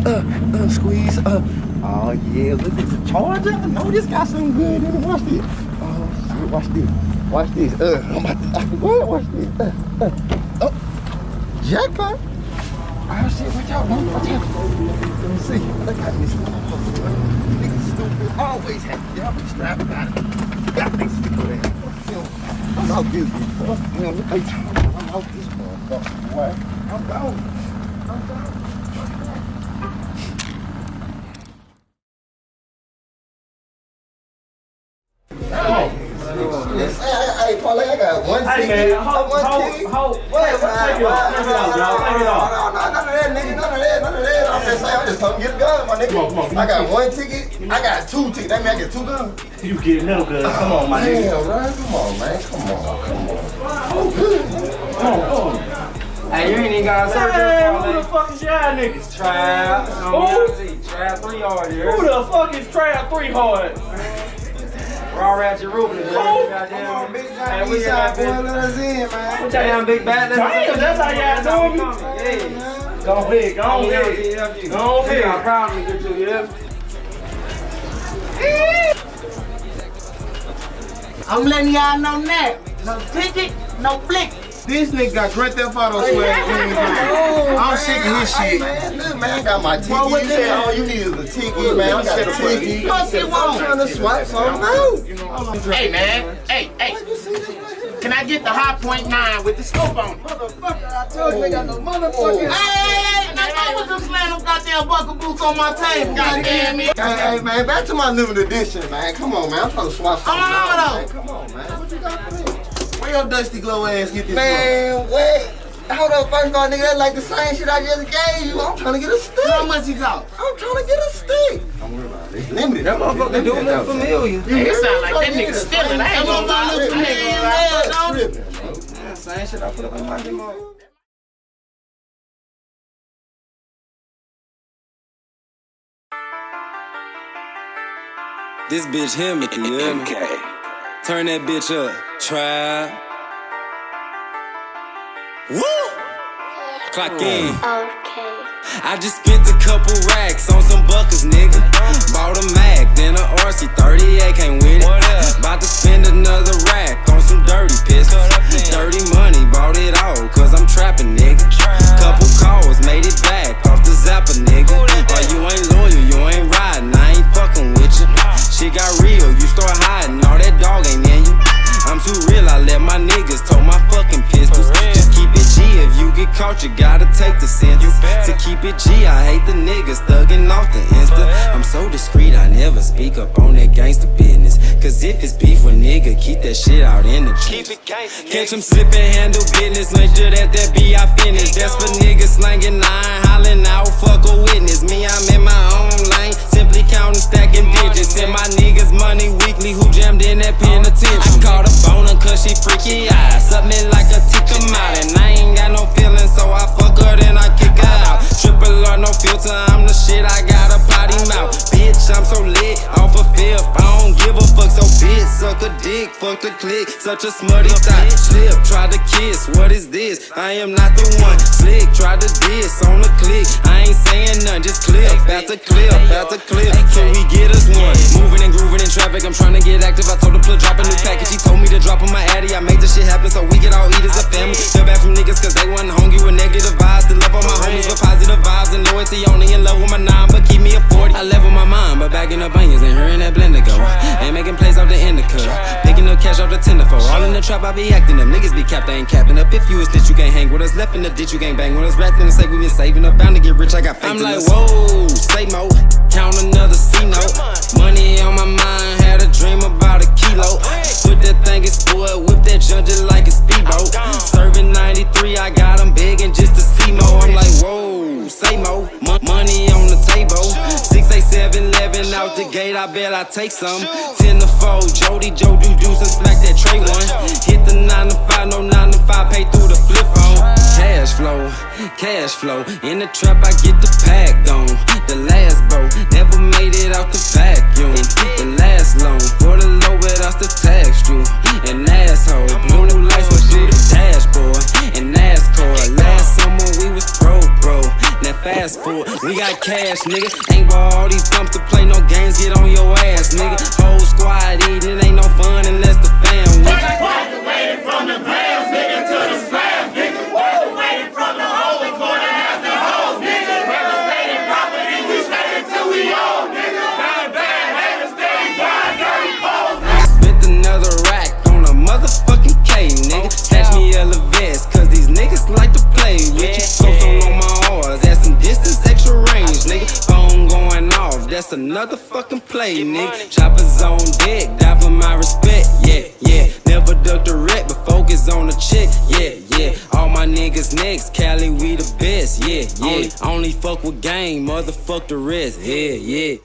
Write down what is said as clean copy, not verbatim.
Squeeze. Oh yeah, look at the charger. I know this got something good in it. Watch this. Oh shit, watch this. Watch this. I'm about to watch this. Oh, jackpot. Oh shit, watch out, man. Watch out. Let me see. Look at this. Niggas stupid. Always have to. Y'all be strapped about it. Got things to go there. I'm out this bitch, boy. Man, look at you. I'm out this motherfucker, boy. I'm gone. I'm gone. Hey, Paulie, I got one ticket. Hey, man, hold. Take it off, y'all. Take it off. None of that, nigga. None of that. I'm just saying, I'm just talking get a gun, my nigga. Come on. I got one ticket. I got two tickets. That mean I get two guns. You get no good. Come on, my nigga. Damn, right? Come on, man. Come on. Hey, you ain't even got a search. Hey, who the fuck is y'all niggas? T.R.R.R.A.P. T.R.R.R.A.P 3 hard. Who the fuck is T.R.R.R.A.P 3 hard? R.A.W. Goddamn, big guy, we got boy, let us in, man. What y'all damn big bad? Damn, that's how y'all doing me? Yeah. Go ahead. Go ahead. I'm proud of you, too, yeah? I'm letting y'all know now. No ticket, no flick. This nigga got Grand Theft Auto swag. I'm sick of his shit. Man, look, man, I got my ticket. You said all you need is a ticket, man. I got a ticket. I'm trying to swipe something out. Hey, man. Hey. Can I get the high .9 with the scope on it? Motherfucker, I told you they got no motherfucking. Hey, I was just slaying them goddamn buckle boots on my table. Goddamn it. Hey, man, back to my limited edition, man. Come on, man. I'm trying to swap something out, man. Come on, man. What you got for me? Where your dusty glow ass get this Man, wait. Hold up, first of all, nigga, that's like the same shit I just gave you. I'm trying to get a stick. How much he cost? I'm trying to get a stick. Don't worry about it. Limited. That motherfucker do look familiar. Hey, it sound like that nigga stealing. I ain't gonna lie. Same shit I put up in my demo. This bitch hear me, you hear me? Turn that bitch up. Try. Woo! Clock in. Okay. I just spent a couple racks on some Buccas, nigga. Bought a Mac, then a RC 38 came with it. About to spend another rack on some dirty pistols. Dirty money, bought it all, cause I'm trapping, nigga. Couple calls, made it back off the zapper, nigga. Why you ain't loyal, you ain't riding, I ain't fucking with you. Shit got real, you start hiding, all that dog ain't in you. I'm too real, I let my niggas tow my fucking pistols. Just keep it G, if you get caught, you gotta take the sentence. To keep it G, I hate the niggas thugging off the Insta. I'm so discreet, I never speak up on that gangster business. Cause if it's beef with nigga, keep that shit out in the trench. Catch 'em slipping, handle business, make sure that be I finish. That's for niggas slanging nine, hollering out, fuck a witness. Me, I'm in my own lane, simply counting, stacking digits. And my niggas money weekly, who jammed in that penitentiary. I caught a boner cause she freaky eyes, submit like a ticker out. And I ain't got no feelings, so I fuck her, then I kick her out. Triple R, no filter, I'm the shit, I got a potty mouth. Bitch, I'm so lit, off a fifth, I don't give a fuck. So bitch, suck a dick, fuck the click, such a smutty thought. Slip, try to kiss, what is this? I am not the one. Slick, try to diss on the click, I ain't saying none, just clip, after clip, till we get us one. Moving and grooving in traffic, I'm trying to get active. I told the plug drop a new package, he told me to drop on my addy. I made this shit happen so we could all eat as a family. Feel bad from niggas cause they wasn't hungry with negative vibes. To love all my homies with positive vibes and loyalty. Only in love with my 9, but keep me a 40. I level my mind, but bagging up onions and hearing that blender go. Ain't making plays off the indica, picking up cash off the tender for. All in the trap, I be acting up. Niggas be capped, I ain't capping up. If you a snitch, you can't hang with us. Left in the ditch, you can't bang with us. Rats in the safe, we been saving up. Bound to get rich, I got faith. I'm like, whoa, say mo, count another C-note. Money on my mind, had a dream about a kilo. Put that thing in sport, whip that junk just like a speedboat. Serving 93, I got them begging just to see more. I'm like, whoa, say mo, money on the table. 6, 8, 7, 11 out the gate, I bet I take some. 10 to 4, Jody, Joe do juice and smack that tray one. Hit the 9 to 5, no 9 to 5, pay through the flip phone. Cash flow, in the trap I get the pack on. The last bow, never made it out the vacuum. The last loan, for the low but that's the tax due. An asshole, blue lights went through the dashboard. And NASCAR, last summer we was bro. Now fast forward, we got cash, nigga. Ain't bought all these pumps to play no games, get on your ass, nigga. Whole squad eating, it ain't no fun unless the fam with it. Waiting from the grams, nigga, to the slab, nigga. Waiting from the holy corner, has the hoes, nigga. Devastating property, we stay until we own, nigga. Bad haters, steady buying dirty clothes, nigga. Spent another rack on a motherfucking K, nigga. Snatch me a vest, cause these niggas like to play with you. Scopes on my R's, at some distance, extra range, nigga. Phone going off, that's another fucking play, nigga. Choppers on deck, die for my respect, yeah, yeah. Never duck the rep, but focus on the chick, yeah, yeah. All my niggas next, Cali, we the best, yeah, yeah. Only fuck with gang, motherfuck the rest, yeah, yeah.